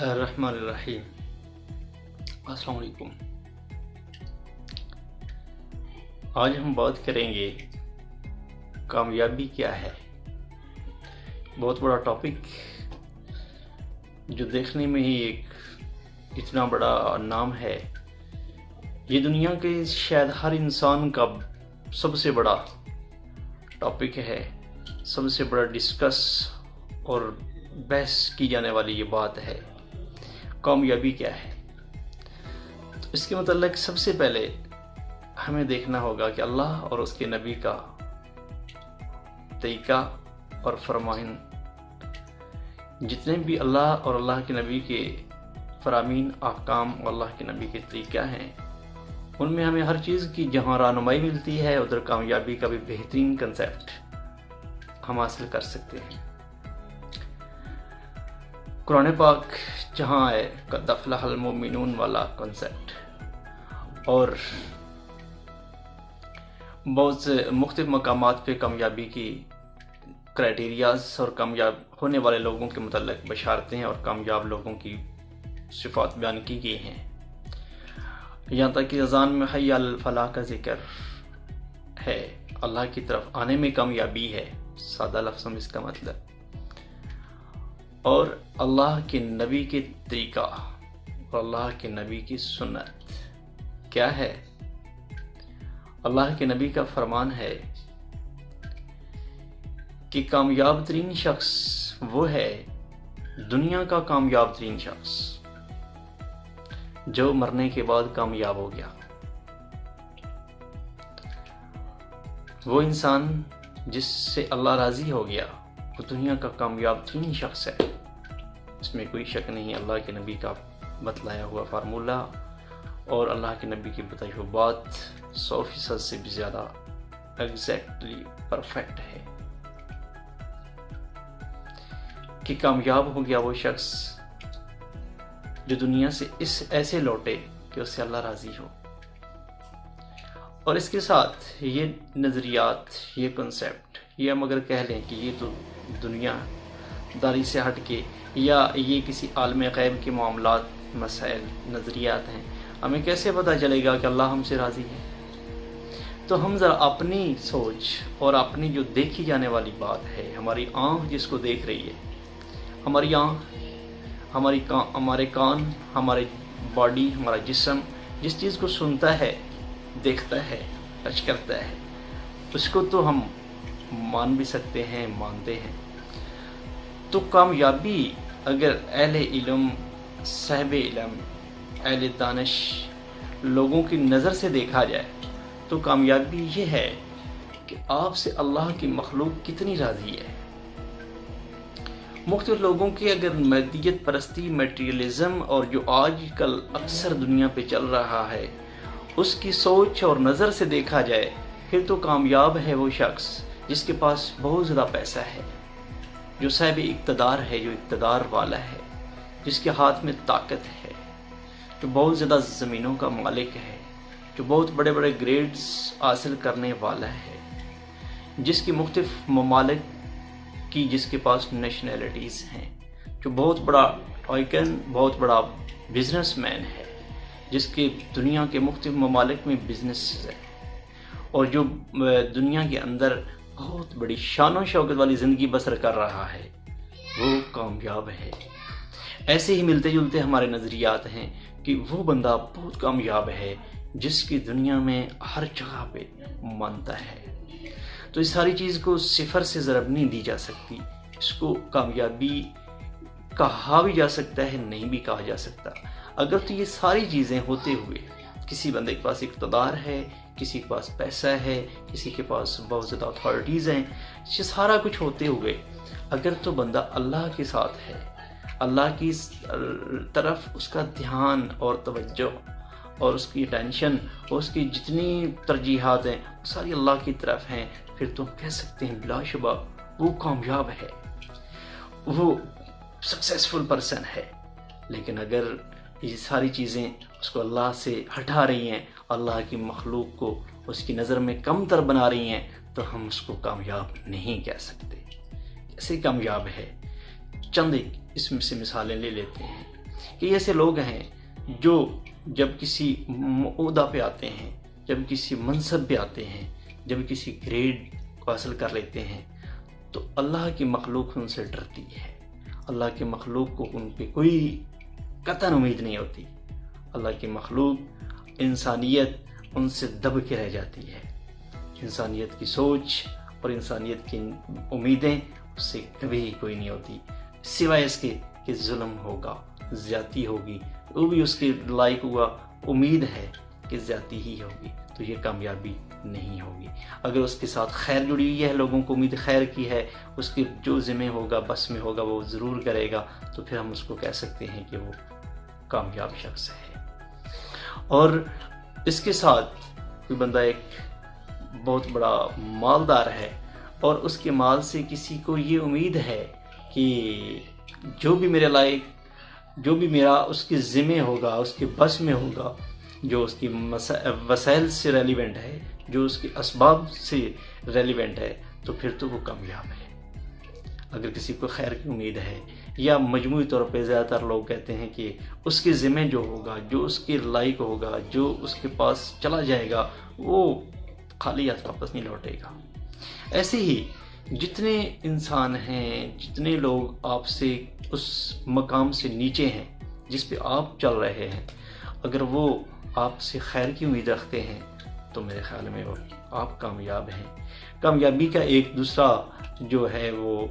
الرحمن الرحیم۔ السلام علیکم۔ آج ہم بات کریں گے کامیابی کیا ہے۔ بہت بڑا ٹاپک جو دیکھنے میں ہی ایک اتنا بڑا نام ہے۔ یہ دنیا کے شاید ہر انسان کا سب سے بڑا ٹاپک ہے، سب سے بڑا ڈسکس اور بحث کی جانے والی یہ بات ہے، کامیابی کیا ہے۔ تو اس کے متعلق سب سے پہلے ہمیں دیکھنا ہوگا کہ اللہ اور اس کے نبی کا طریقہ اور فرمان، جتنے بھی اللہ اور اللہ کے نبی کے فرامین، احکام اور اللہ کے نبی کے طریقہ ہیں، ان میں ہمیں ہر چیز کی جہاں رہنمائی ملتی ہے، ادھر کامیابی کا بھی بہترین کنسیپٹ ہم حاصل کر سکتے ہیں۔ قرآن پاک جہاں ہے قد افلح المؤمنون والا کنسیپٹ، اور بہت سے مختلف مقامات پہ کامیابی کی کرائٹیریاز اور کامیاب ہونے والے لوگوں کے متعلق بشارتیں اور کامیاب لوگوں کی صفات بیان کی گئی ہیں۔ یہاں تک کہ اذان میں حی علی الفلاح کا ذکر ہے، اللہ کی طرف آنے میں کامیابی ہے، سادہ لفظوں میں اس کا مطلب، اور اللہ کے نبی کے طریقہ اور اللہ کے نبی کی سنت کیا ہے۔ اللہ کے نبی کا فرمان ہے کہ کامیاب ترین شخص وہ ہے، دنیا کا کامیاب ترین شخص جو مرنے کے بعد کامیاب ہو گیا۔ وہ انسان جس سے اللہ راضی ہو گیا وہ دنیا کا کامیاب ترین شخص ہے، اس میں کوئی شک نہیں۔ اللہ کے نبی کا بتلایا ہوا فارمولہ اور اللہ کے نبی کی بتائی ہوئی بات 100% سے بھی زیادہ ایگزیکٹلی پرفیکٹ ہے کہ کامیاب ہو گیا وہ شخص جو دنیا سے ایسے لوٹے کہ اس سے اللہ راضی ہو۔ اور اس کے ساتھ یہ نظریات، یہ کنسیپٹ، یہ ہم اگر کہہ لیں کہ یہ تو دنیا داری سے ہٹ کے یا یہ کسی عالم غیب کے معاملات، مسائل، نظریات ہیں، ہمیں کیسے پتہ چلے گا کہ اللہ ہم سے راضی ہے؟ تو ہم ذرا اپنی سوچ اور اپنی جو دیکھی جانے والی بات ہے، ہماری آنکھ جس کو دیکھ رہی ہے، ہماری آنکھ، ہمارے کان، ہمارے باڈی، ہمارا جسم جس چیز کو سنتا ہے، دیکھتا ہے، ٹچ کرتا ہے، اس کو تو ہم مان بھی سکتے ہیں، مانتے ہیں۔ تو کامیابی اگر اہل علم، صاحب علم، اہل دانش لوگوں کی نظر سے دیکھا جائے تو کامیابی یہ ہے کہ آپ سے اللہ کی مخلوق کتنی راضی ہے۔ مختلف لوگوں کی اگر مادیت پرستی، میٹریلزم اور جو آج کل اکثر دنیا پہ چل رہا ہے، اس کی سوچ اور نظر سے دیکھا جائے پھر تو کامیاب ہے وہ شخص جس کے پاس بہت زیادہ پیسہ ہے، جو صاحب اقتدار ہے، جو اقتدار والا ہے، جس کے ہاتھ میں طاقت ہے، جو بہت زیادہ زمینوں کا مالک ہے، جو بہت بڑے بڑے گریڈز حاصل کرنے والا ہے، جس کی مختلف ممالک کی، جس کے پاس نیشنلٹیز ہیں، جو بہت بڑا آئیکن، بہت بڑا بزنس مین ہے، جس کے دنیا کے مختلف ممالک میں بزنس ہے، اور جو دنیا کے اندر بہت بڑی شان و شوکت والی زندگی بسر کر رہا ہے، وہ کامیاب ہے۔ ایسے ہی ملتے جلتے ہمارے نظریات ہیں کہ وہ بندہ بہت کامیاب ہے جس کی دنیا میں ہر جگہ پہ مانتا ہے۔ تو اس ساری چیز کو صفر سے ضرب نہیں دی جا سکتی، اس کو کامیابی کہا بھی جا سکتا ہے، نہیں بھی کہا جا سکتا۔ اگر تو یہ ساری چیزیں ہوتے ہوئے کسی بندے کے پاس اقتدار ہے، کسی کے پاس پیسہ ہے، کسی کے پاس بہت زیادہ اتھارٹیز ہیں، یہ سارا کچھ ہوتے ہوئے اگر تو بندہ اللہ کے ساتھ ہے، اللہ کی طرف اس کا دھیان اور توجہ اور اس کی ٹینشن اور اس کی جتنی ترجیحات ہیں ساری اللہ کی طرف ہیں، پھر تو کہہ سکتے ہیں بلا شبہ وہ کامیاب ہے، وہ سکسیسفل پرسن ہے۔ لیکن اگر یہ ساری چیزیں اس کو اللہ سے ہٹا رہی ہیں، اللہ کی مخلوق کو اس کی نظر میں کم تر بنا رہی ہیں، تو ہم اس کو کامیاب نہیں کہہ سکتے۔ کیسے کامیاب ہے؟ چند اس میں سے مثالیں لے لیتے ہیں۔ کہ ایسے لوگ ہیں جو جب کسی عہدہ پہ آتے ہیں، جب کسی منصب پہ آتے ہیں، جب کسی گریڈ کو حاصل کر لیتے ہیں تو اللہ کی مخلوق ان سے ڈرتی ہے، اللہ کی مخلوق کو ان پہ کوئی قطعاً امید نہیں ہوتی، اللہ کی مخلوق انسانیت ان سے دب کے رہ جاتی ہے، انسانیت کی سوچ اور انسانیت کی امیدیں اس سے کبھی کوئی نہیں ہوتی، سوائے اس کے کہ ظلم ہوگا، زیادتی ہوگی، وہ بھی اس کے لائق ہوا، امید ہے کہ زیادتی ہی ہوگی تو یہ کامیابی نہیں ہوگی۔ اگر اس کے ساتھ خیر جڑی ہوئی ہے، لوگوں کو امید خیر کی ہے، اس کے جو ذمہ ہوگا، بس میں ہوگا، وہ ضرور کرے گا، تو پھر ہم اس کو کہہ سکتے ہیں کہ وہ کامیاب شخص ہے۔ اور اس کے ساتھ کوئی بندہ ایک بہت بڑا مالدار ہے اور اس کے مال سے کسی کو یہ امید ہے کہ جو بھی میرے لائق، جو بھی میرا اس کے ذمہ ہوگا، اس کے بس میں ہوگا، جو اس کی وسائل سے ریلیونٹ ہے، جو اس کے اسباب سے ریلیونٹ ہے، تو پھر تو وہ کامیاب ہے۔ اگر کسی کو خیر کی امید ہے، یا مجموعی طور پہ زیادہ تر لوگ کہتے ہیں کہ اس کے ذمہ جو ہوگا، جو اس کے لائق ہوگا، جو اس کے پاس چلا جائے گا، وہ خالی ہاتھ واپس نہیں لوٹے گا۔ ایسے ہی جتنے انسان ہیں، جتنے لوگ آپ سے اس مقام سے نیچے ہیں جس پہ آپ چل رہے ہیں، اگر وہ آپ سے خیر کی امید رکھتے ہیں تو میرے خیال میں وہ آپ کامیاب ہیں۔ کامیابی کا ایک دوسرا جو ہے وہ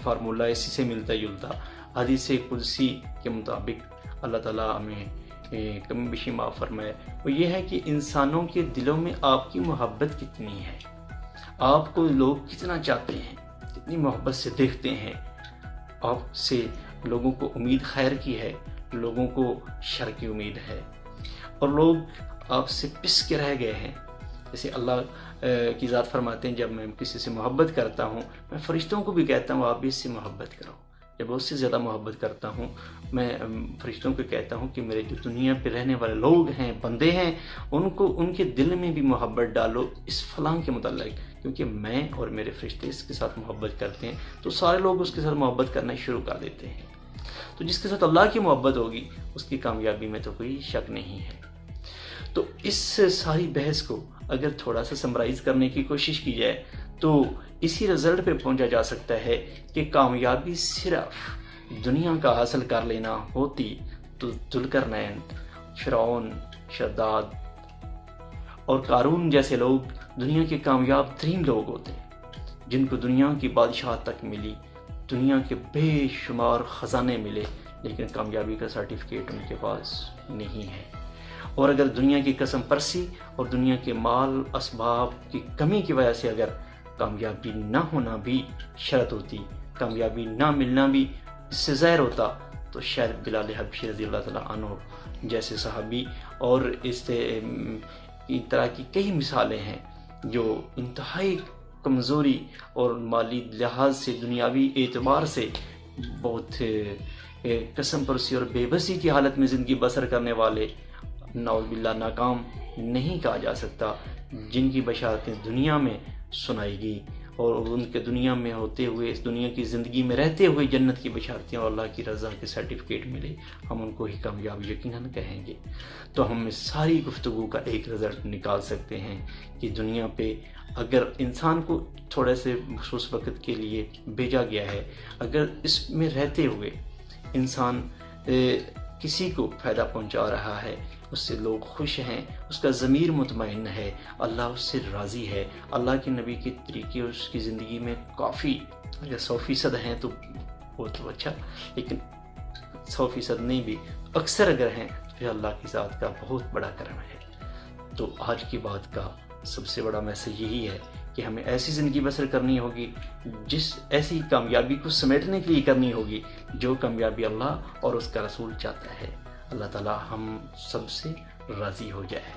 فارمولہ اسی سے ملتا جلتا، حدیث قدسی کے مطابق اللہ تعالیٰ ہمیں کمی بیشی معاف فرمائے، وہ یہ ہے کہ انسانوں کے دلوں میں آپ کی محبت کتنی ہے، آپ کو لوگ کتنا چاہتے ہیں، کتنی محبت سے دیکھتے ہیں، آپ سے لوگوں کو امید خیر کی ہے، لوگوں کو شر کی امید ہے، اور لوگ آپ سے پس کے رہ گئے ہیں۔ جیسے اللہ کی ذات فرماتے ہیں، جب میں کسی سے محبت کرتا ہوں، میں فرشتوں کو بھی کہتا ہوں آپ بھی اس سے محبت کرو۔ جب اس سے زیادہ محبت کرتا ہوں، میں فرشتوں کو کہتا ہوں کہ میرے جو دنیا پہ رہنے والے لوگ ہیں، بندے ہیں، ان کے دل میں بھی محبت ڈالو اس فلاں کے متعلق، کیونکہ میں اور میرے فرشتے اس کے ساتھ محبت کرتے ہیں، تو سارے لوگ اس کے ساتھ محبت کرنا شروع کر دیتے ہیں۔ تو جس کے ساتھ اللہ کی محبت ہوگی اس کی کامیابی میں تو کوئی شک نہیں ہے۔ تو اس ساری بحث کو اگر تھوڑا سا سمرائز کرنے کی کوشش کی جائے تو اسی رزلٹ پہ پہنچا جا سکتا ہے کہ کامیابی صرف دنیا کا حاصل کر لینا ہوتی تو ذوالقرنین، فرعون، شداد اور قارون جیسے لوگ دنیا کے کامیاب ترین لوگ ہوتے ہیں، جن کو دنیا کی بادشاہت تک ملی، دنیا کے بے شمار خزانے ملے، لیکن کامیابی کا سرٹیفکیٹ ان کے پاس نہیں ہے۔ اور اگر دنیا کی قسم پرسی اور دنیا کے مال اسباب کی کمی کی وجہ سے اگر کامیابی نہ ہونا بھی شرط ہوتی، کامیابی نہ ملنا بھی اس سے ظاہر ہوتا، تو شاید بلال حبشی رضی اللہ تعالیٰ عنہ جیسے صحابی اور اس طرح کی کئی مثالیں ہیں جو انتہائی کمزوری اور مالی لحاظ سے، دنیاوی اعتبار سے بہت قسم پرسی اور بے بسی کی حالت میں زندگی بسر کرنے والے، نعوذ باللہ ناکام نہیں کہا جا سکتا، جن کی بشارتیں دنیا میں سنائی گئی اور ان کے دنیا میں ہوتے ہوئے، اس دنیا کی زندگی میں رہتے ہوئے جنت کی بشارتیں اور اللہ کی رضا کے سرٹیفکیٹ ملے، ہم ان کو ہی کامیاب یقیناً کہیں گے۔ تو ہم اس ساری گفتگو کا ایک رزلٹ نکال سکتے ہیں کہ دنیا پہ اگر انسان کو تھوڑے سے مخصوص وقت کے لیے بھیجا گیا ہے، اگر اس میں رہتے ہوئے انسان کسی کو فائدہ پہنچا رہا ہے، اس سے لوگ خوش ہیں، اس کا ضمیر مطمئن ہے، اللہ اس سے راضی ہے، اللہ کے نبی کے طریقے اس کی زندگی میں کافی، اگر 100% ہیں تو بہت اچھا، لیکن 100% نہیں بھی، اکثر اگر ہیں تو پھر اللہ کی ذات کا بہت بڑا کرم ہے۔ تو آج کی بات کا سب سے بڑا میسج یہی ہے کہ ہمیں ایسی زندگی بسر کرنی ہوگی، ایسی کامیابی کو سمیٹنے کے لیے کرنی ہوگی جو کامیابی اللہ اور اس کا رسول چاہتا ہے۔ اللہ تعالی ہم سب سے راضی ہو جائے۔